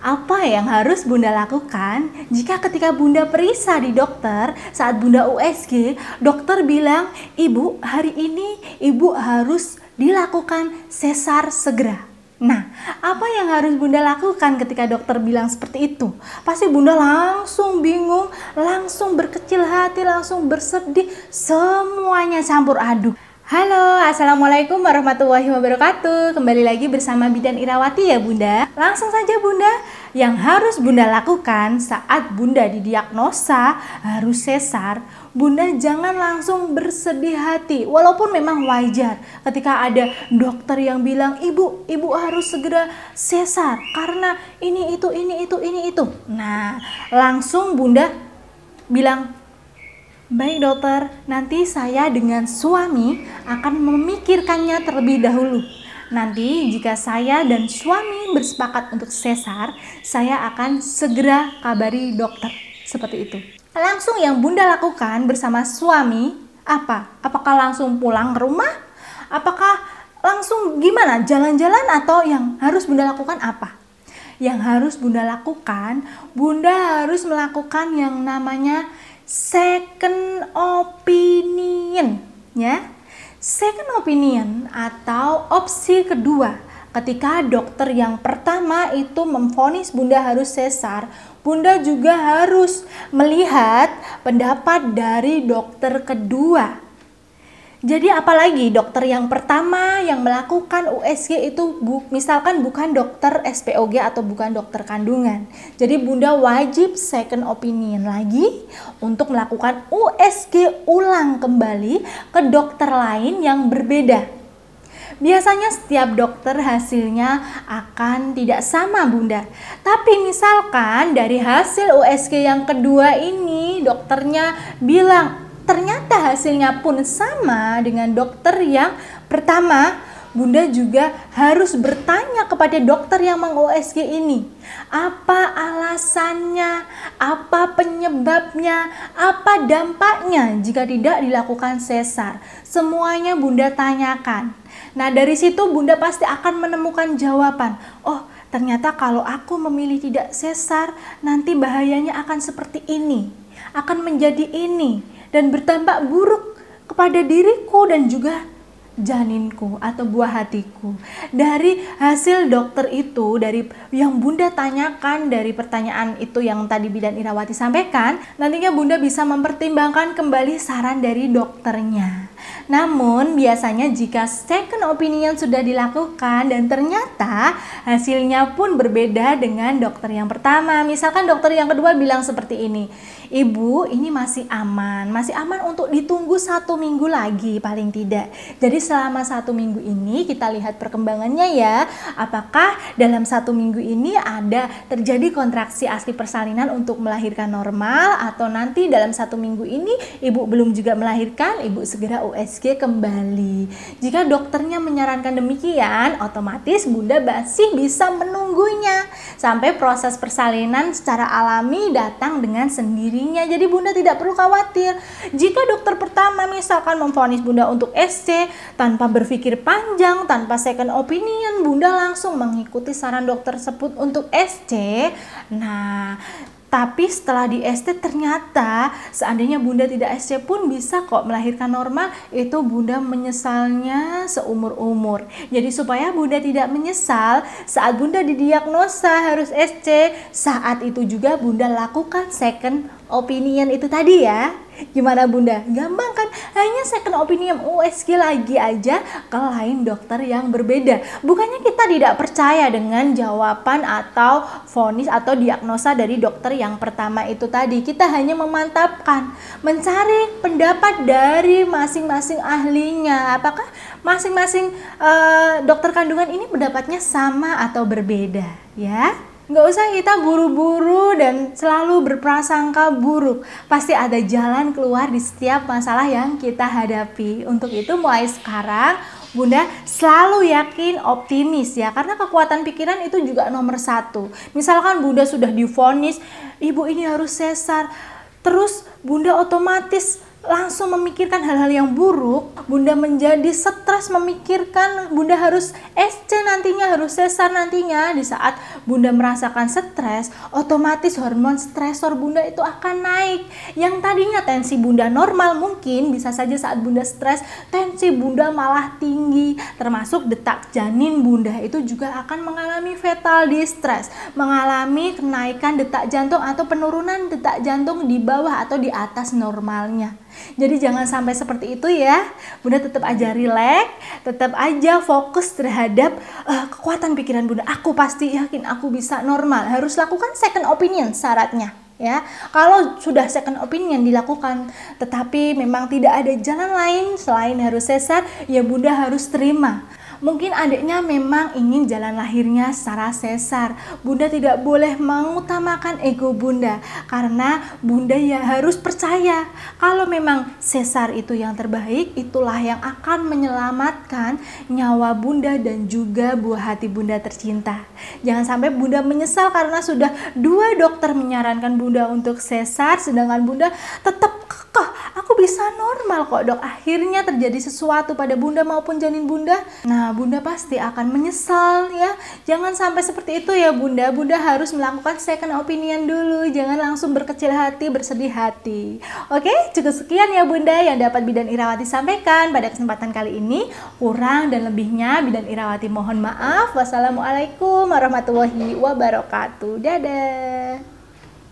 Apa yang harus Bunda lakukan jika ketika Bunda periksa di dokter saat Bunda USG, dokter bilang, "Ibu, hari ini Ibu harus dilakukan sesar segera." Nah, apa yang harus Bunda lakukan ketika dokter bilang seperti itu? Pasti Bunda langsung bingung, langsung berkecil hati, langsung bersedih, semuanya campur aduk. Halo, Assalamualaikum warahmatullahi wabarakatuh. Kembali lagi bersama Bidan Irawati ya Bunda. Langsung saja Bunda, yang harus Bunda lakukan saat Bunda didiagnosa harus sesar, Bunda jangan langsung bersedih hati. Walaupun memang wajar ketika ada dokter yang bilang, Ibu harus segera sesar karena ini itu. Nah, langsung Bunda bilang, "Baik dokter, nanti saya dengan suami akan memikirkannya terlebih dahulu. Nanti jika saya dan suami bersepakat untuk sesar, saya akan segera kabari dokter." Seperti itu. Langsung yang Bunda lakukan bersama suami apa? Apakah langsung pulang ke rumah? Apakah langsung gimana? Jalan-jalan atau yang harus Bunda lakukan apa? Yang harus Bunda lakukan, Bunda harus melakukan yang namanya second opinion, ya. Second opinion atau opsi kedua. Ketika dokter yang pertama itu memvonis Bunda harus sesar, Bunda juga harus melihat pendapat dari dokter kedua. Jadi apalagi dokter yang pertama yang melakukan USG itu misalkan bukan dokter SPOG atau bukan dokter kandungan. Jadi Bunda wajib second opinion lagi untuk melakukan USG ulang kembali ke dokter lain yang berbeda. Biasanya setiap dokter hasilnya akan tidak sama Bunda. Tapi misalkan dari hasil USG yang kedua ini dokternya bilang ternyata hasilnya pun sama dengan dokter yang pertama, Bunda juga harus bertanya kepada dokter yang meng-USG ini. Apa alasannya? Apa penyebabnya? Apa dampaknya jika tidak dilakukan sesar? Semuanya Bunda tanyakan. Nah, dari situ Bunda pasti akan menemukan jawaban. Oh, ternyata kalau aku memilih tidak sesar, nanti bahayanya akan seperti ini. Akan menjadi ini. Dan bertambah buruk kepada diriku dan juga janinku atau buah hatiku. Dari hasil dokter itu, dari yang Bunda tanyakan, dari pertanyaan itu yang tadi Bidan Irawati sampaikan, nantinya Bunda bisa mempertimbangkan kembali saran dari dokternya. Namun biasanya jika second opinion sudah dilakukan dan ternyata hasilnya pun berbeda dengan dokter yang pertama. Misalkan dokter yang kedua bilang seperti ini, "Ibu, ini masih aman untuk ditunggu 1 minggu lagi paling tidak. Jadi selama 1 minggu ini kita lihat perkembangannya ya. Apakah dalam 1 minggu ini ada terjadi kontraksi asli persalinan untuk melahirkan normal atau nanti dalam 1 minggu ini ibu belum juga melahirkan, ibu segera USG kembali." Jika dokternya menyarankan demikian, otomatis Bunda masih bisa menunggunya sampai proses persalinan secara alami datang dengan sendirinya. Jadi Bunda tidak perlu khawatir. Jika dokter pertama misalkan memvonis Bunda untuk SC tanpa berpikir panjang, tanpa second opinion, Bunda langsung mengikuti saran dokter tersebut untuk SC. Nah, tapi setelah di ST ternyata seandainya Bunda tidak SC pun bisa kok melahirkan normal, itu Bunda menyesalnya seumur-umur. Jadi supaya Bunda tidak menyesal saat Bunda didiagnosa harus SC, saat itu juga Bunda lakukan second opinion itu tadi ya. Gimana Bunda? Gampang kan? Hanya second opinion USG lagi aja ke lain dokter yang berbeda. Bukannya kita tidak percaya dengan jawaban atau vonis atau diagnosa dari dokter yang pertama itu tadi. Kita hanya memantapkan, mencari pendapat dari masing-masing ahlinya. Apakah masing-masing dokter kandungan ini pendapatnya sama atau berbeda ya? Nggak usah kita buru-buru dan selalu berprasangka buruk. Pasti ada jalan keluar di setiap masalah yang kita hadapi. Untuk itu mulai sekarang Bunda selalu yakin, optimis ya. Karena kekuatan pikiran itu juga nomor 1. Misalkan Bunda sudah divonis, ibu ini harus sesar. Terus Bunda otomatis langsung memikirkan hal-hal yang buruk, Bunda menjadi stres memikirkan Bunda harus SC nantinya, harus sesar nantinya. Di saat Bunda merasakan stres, otomatis hormon stresor Bunda itu akan naik. Yang tadinya tensi Bunda normal, mungkin bisa saja saat Bunda stres, tensi Bunda malah tinggi. Termasuk detak janin Bunda itu juga akan mengalami fetal distress, mengalami kenaikan detak jantung atau penurunan detak jantung di bawah atau di atas normalnya. Jadi jangan sampai seperti itu ya. Bunda tetap aja relax, tetap aja fokus terhadap kekuatan pikiran Bunda. Aku pasti yakin aku bisa normal. Harus lakukan second opinion syaratnya ya. Kalau sudah second opinion dilakukan tetapi memang tidak ada jalan lain selain harus sesar, ya Bunda harus terima. Mungkin adiknya memang ingin jalan lahirnya secara sesar. Bunda tidak boleh mengutamakan ego Bunda, karena Bunda ya harus percaya kalau memang sesar itu yang terbaik, itulah yang akan menyelamatkan nyawa Bunda dan juga buah hati Bunda tercinta. Jangan sampai Bunda menyesal karena sudah 2 dokter menyarankan Bunda untuk sesar, sedangkan Bunda tetap kekeh, aku bisa normal kok dok. Akhirnya terjadi sesuatu pada Bunda maupun janin Bunda. Nah, Bunda pasti akan menyesal ya. Jangan sampai seperti itu ya Bunda. Bunda harus melakukan second opinion dulu. Jangan langsung berkecil hati, bersedih hati. Oke, cukup sekian ya Bunda yang dapat Bidan Irawati sampaikan pada kesempatan kali ini. Kurang dan lebihnya Bidan Irawati mohon maaf. Wassalamualaikum warahmatullahi wabarakatuh. Dadah.